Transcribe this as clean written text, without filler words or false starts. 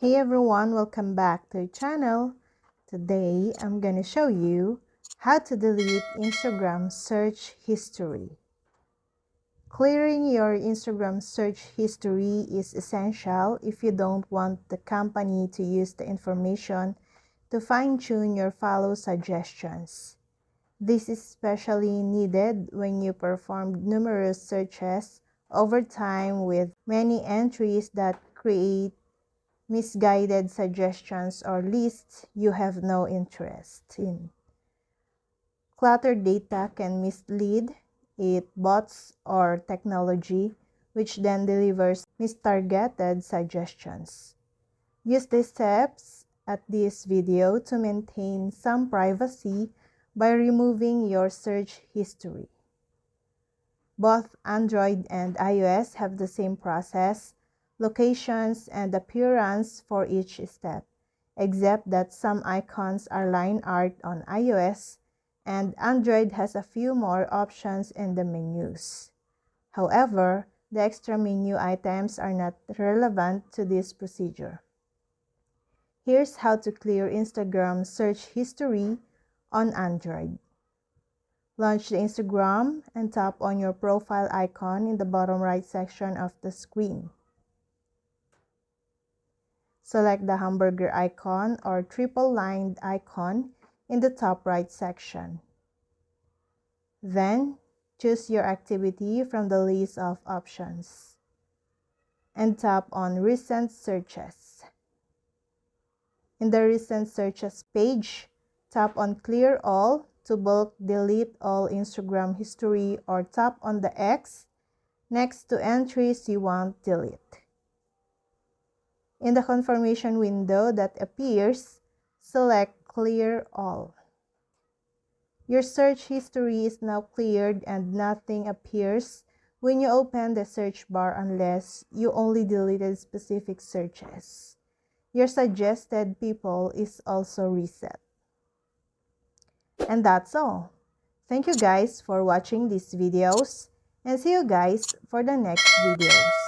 Hey everyone, welcome back to the channel. Today I'm gonna show you how to delete Instagram search history. Clearing your Instagram search history is essential if you don't want the company to use the information to fine-tune your follow suggestions. This is especially needed when you perform numerous searches over time with many entries that create misguided suggestions or lists you have no interest in. Cluttered data can mislead it bots or technology, which then delivers mistargeted suggestions. Use the steps at this video to maintain some privacy by removing your search history. Both Android and iOS have the same process, locations, and appearance for each step, except that some icons are line art on iOS, and Android has a few more options in the menus. However, the extra menu items are not relevant to this procedure. Here's how to clear Instagram search history on Android. Launch the Instagram and tap on your profile icon in the bottom right section of the screen. Select the hamburger icon or triple-lined icon in the top right section. Then, choose your activity from the list of options and tap on Recent Searches. In the Recent Searches page, tap on Clear All to bulk delete all Instagram history or tap on the X next to entries you want delete. In the confirmation window that appears, select Clear All. Your search history is now cleared and nothing appears when you open the search bar unless you only deleted specific searches. Your suggested people is also reset. And that's all. Thank you guys for watching these videos and see you guys for the next videos.